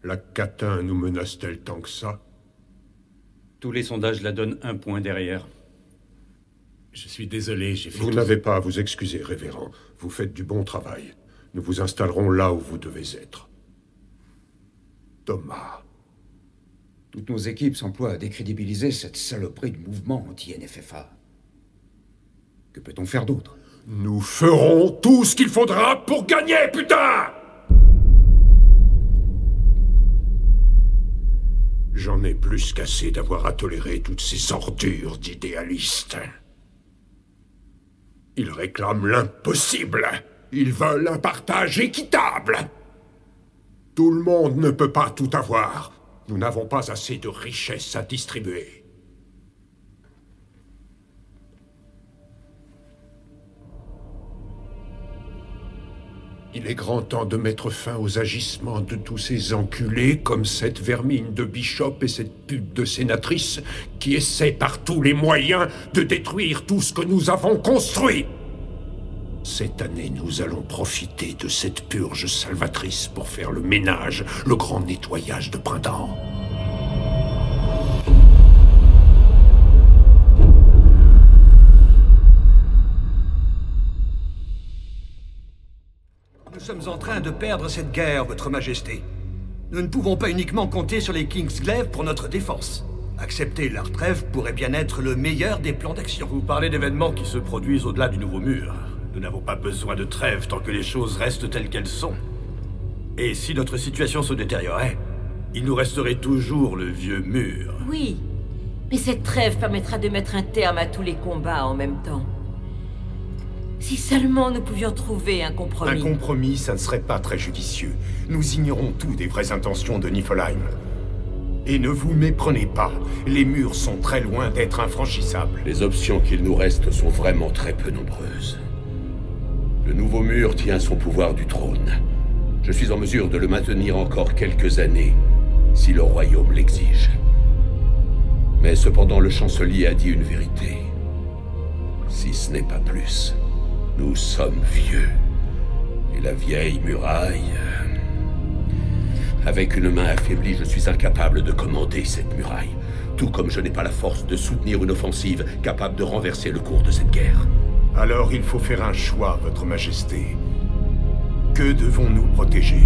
La catin nous menace-t-elle tant que ça? Tous les sondages la donnent un point derrière. Je suis désolé, j'ai fait... Vous n'avez pas à vous excuser, révérend. Vous faites du bon travail. Nous vous installerons là où vous devez être. Thomas. Toutes nos équipes s'emploient à décrédibiliser cette saloperie de mouvement anti-NFFA. Que peut-on faire d'autre? Nous ferons tout ce qu'il faudra pour gagner, putain! J'en ai plus qu'assez d'avoir à tolérer toutes ces ordures d'idéalistes. Ils réclament l'impossible. Ils veulent un partage équitable. Tout le monde ne peut pas tout avoir. Nous n'avons pas assez de richesses à distribuer. Il est grand temps de mettre fin aux agissements de tous ces enculés comme cette vermine de Bishop et cette pute de sénatrice qui essaie par tous les moyens de détruire tout ce que nous avons construit. Cette année, nous allons profiter de cette purge salvatrice pour faire le ménage, le grand nettoyage de printemps. Nous sommes en train de perdre cette guerre, Votre Majesté. Nous ne pouvons pas uniquement compter sur les Kingsglaive pour notre défense. Accepter leur trêve pourrait bien être le meilleur des plans d'action. Vous parlez d'événements qui se produisent au-delà du nouveau mur. Nous n'avons pas besoin de trêve tant que les choses restent telles qu'elles sont. Et si notre situation se détériorait, il nous resterait toujours le vieux mur. Oui, mais cette trêve permettra de mettre un terme à tous les combats en même temps. Si seulement nous pouvions trouver un compromis. Un compromis, ça ne serait pas très judicieux. Nous ignorons tout des vraies intentions de Niflheim. Et ne vous méprenez pas, les murs sont très loin d'être infranchissables. Les options qu'il nous reste sont vraiment très peu nombreuses. Le nouveau mur tient son pouvoir du trône. Je suis en mesure de le maintenir encore quelques années, si le royaume l'exige. Mais cependant, le chancelier a dit une vérité. Si ce n'est pas plus. Nous sommes vieux. Et la vieille muraille... Avec une main affaiblie, je suis incapable de commander cette muraille. Tout comme je n'ai pas la force de soutenir une offensive capable de renverser le cours de cette guerre. Alors il faut faire un choix, Votre Majesté. Que devons-nous protéger?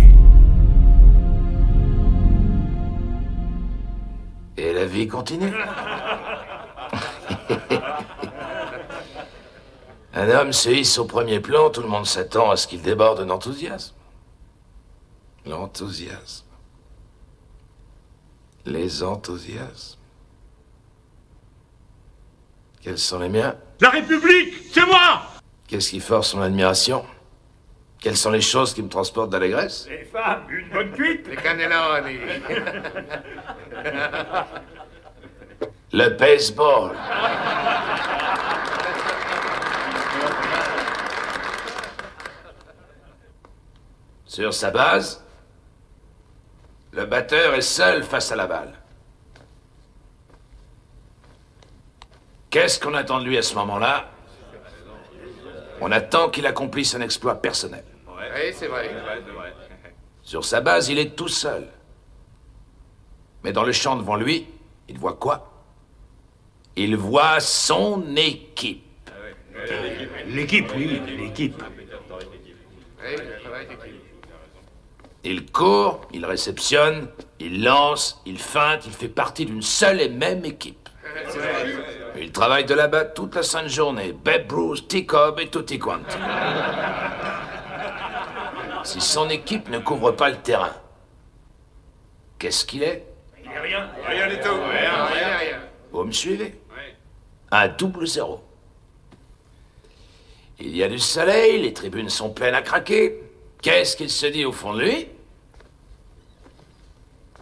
Et la vie continue. Un homme se hisse au premier plan, tout le monde s'attend à ce qu'il déborde d'enthousiasme. L'enthousiasme. Les enthousiasmes. Quels sont les miens? La République, c'est moi! Qu'est-ce qui force son admiration? Quelles sont les choses qui me transportent d'allégresse? Les femmes, une bonne cuite! Les cannelloni. Le baseball. Sur sa base, le batteur est seul face à la balle. Qu'est-ce qu'on attend de lui à ce moment-là? On attend qu'il accomplisse un exploit personnel. Oui, c'est vrai. Sur sa base, il est tout seul. Mais dans le champ devant lui, il voit quoi? Il voit son équipe. L'équipe, oui, l'équipe. Oui, le travail d'équipe. Il court, il réceptionne, il lance, il feinte, il fait partie d'une seule et même équipe. Il travaille de là-bas toute la sainte journée. Babe Ruth, T-Cobb et tutti quanti. Si son équipe ne couvre pas le terrain, qu'est-ce qu'il est? Il est rien. Rien du tout. Rien. Vous me suivez? Oui. Un 0-0. Il y a du soleil, les tribunes sont pleines à craquer. Qu'est-ce qu'il se dit au fond de lui?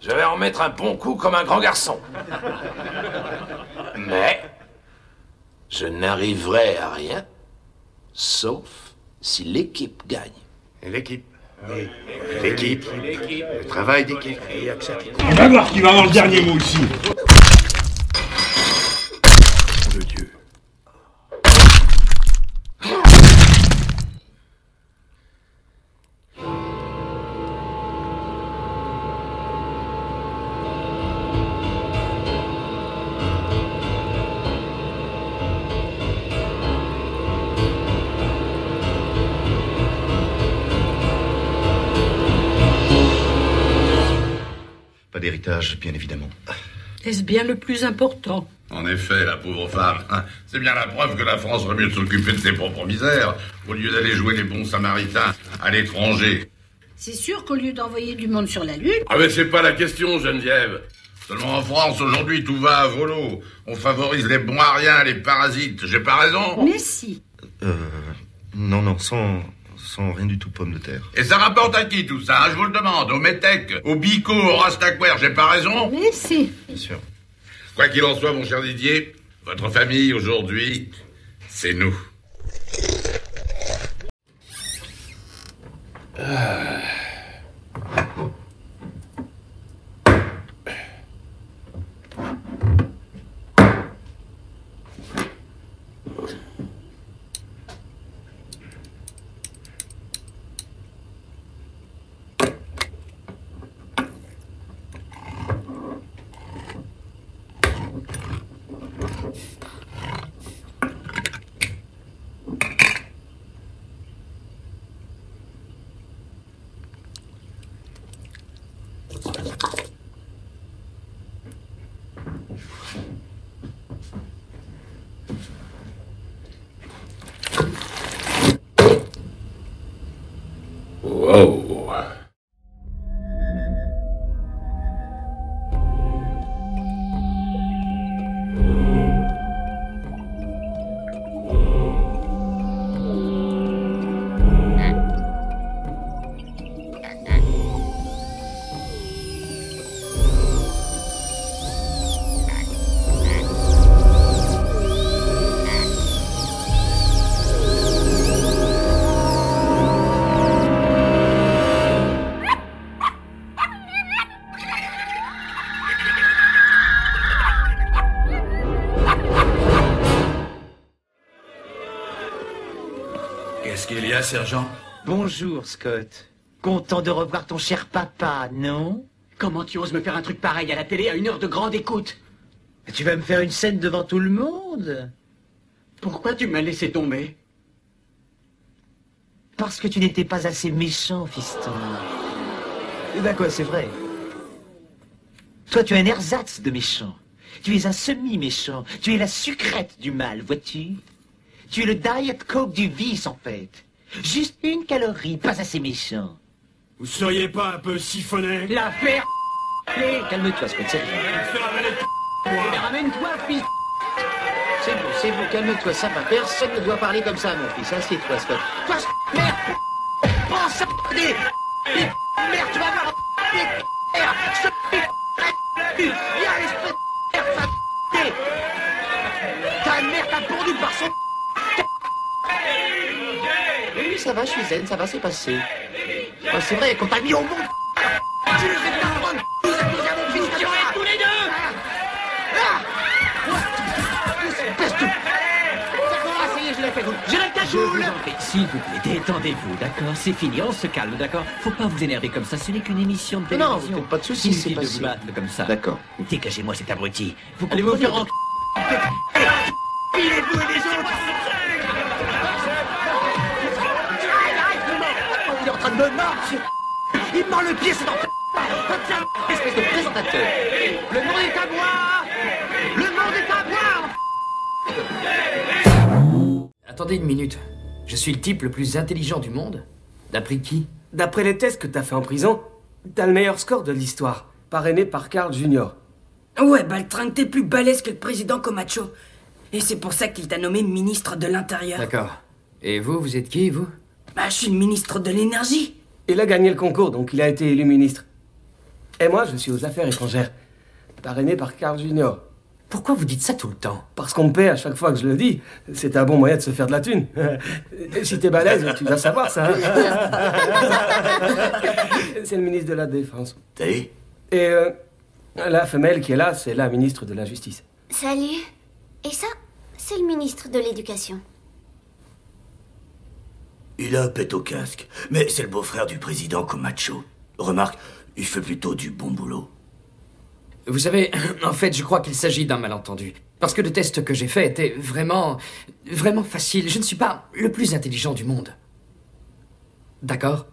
Je vais en mettre un bon coup comme un grand garçon. Mais je n'arriverai à rien, sauf si l'équipe gagne. L'équipe. Oui. L'équipe. Le travail d'équipe. On va voir qui va avoir le dernier mot ici. De Dieu. Pas d'héritage, bien évidemment. Est-ce bien le plus important? En effet, la pauvre femme. C'est bien la preuve que la France aurait mieux de s'occuper de ses propres misères, au lieu d'aller jouer les bons samaritains à l'étranger. C'est sûr qu'au lieu d'envoyer du monde sur la Lune... Ah mais c'est pas la question, Geneviève. Seulement en France, aujourd'hui, tout va à volo. On favorise les bons à rien, les parasites. J'ai pas raison? Mais si. Non, sans rien du tout, pomme de terre. Et ça rapporte à qui tout ça, hein, je vous le demande? Au Métèque, au Bico, au Rastaquaire, j'ai pas raison? Mais si. Bien sûr. Quoi qu'il en soit, mon cher Didier, votre famille, aujourd'hui, c'est nous. Wow. Qu'est-ce qu'il y a, sergent? Bonjour, Scott. Content de revoir ton cher papa, non? Comment tu oses me faire un truc pareil à la télé à une heure de grande écoute? Tu vas me faire une scène devant tout le monde? Pourquoi tu m'as laissé tomber? Parce que tu n'étais pas assez méchant, fiston. Ben quoi, c'est vrai. Toi, tu es un ersatz de méchant. Tu es un semi-méchant. Tu es la sucrète du mal, vois-tu? Tu es le Diet Coke du vice, en fait. Juste une calorie, pas assez méchant. Vous seriez pas un peu siphonné? L'affaire... Calme-toi, Scott, c'est rien. Ramène-toi, fils... C'est bon, calme-toi, ça va. Personne ne doit parler comme ça, mon fils. Assieds-toi, Scott. Toi, merde! Prends ça, merde, tu vas voir... Merde, viens, espèce de merde, ta mère t'a pondu par son... Oui, ça va, je suis zen, ça va, c'est passé. Oh, c'est vrai qu'on t'a mis au monde. Tu le fais pas rendre, vous êtes mis à mon fils, tu aurais tous les deux. Espèce de... Ça y est, je l'ai fait, vous. Je l'ai Je vous en prie, s'il vous plaît, détendez-vous, d'accord? C'est fini, on se calme, d'accord? Faut pas vous énerver comme ça, ce n'est qu'une émission de télévision. Non, vous faites pas de soucis, c'est Inutile de passé. vous battre comme ça. D'accord. Dégagez-moi cet abruti. Vous Allez vous faire en... Pilez-vous et les autres. Il est en train de me mordre. Il me mord le pied, c'est en... Espèce de présentateur. Le monde est à moi. Le monde est à moi. Attendez une minute. Je suis le type le plus intelligent du monde? D'après qui? D'après les tests que t'as fait en prison, t'as le meilleur score de l'histoire, parrainé par Carl Jr. Ouais, Baltringue, t'es plus balèze que le président Comacho. Et c'est pour ça qu'il t'a nommé ministre de l'Intérieur. D'accord. Et vous, vous êtes qui, vous? Bah, je suis le ministre de l'Énergie. Il a gagné le concours, donc il a été élu ministre. Et moi, je suis aux affaires étrangères, parrainé par Carl Jr. Pourquoi vous dites ça tout le temps? Parce qu'on me paie à chaque fois que je le dis. C'est un bon moyen de se faire de la thune. Si t'es balèze, tu vas savoir ça. C'est le ministre de la Défense. T'es? Et la femelle qui est là, c'est la ministre de la Justice. Salut. Et ça, c'est le ministre de l'Éducation. Il a un pet au casque, mais c'est le beau-frère du président Comacho. Remarque, il fait plutôt du bon boulot. Vous savez, en fait, je crois qu'il s'agit d'un malentendu. Parce que le test que j'ai fait était vraiment facile. Je ne suis pas le plus intelligent du monde. D'accord?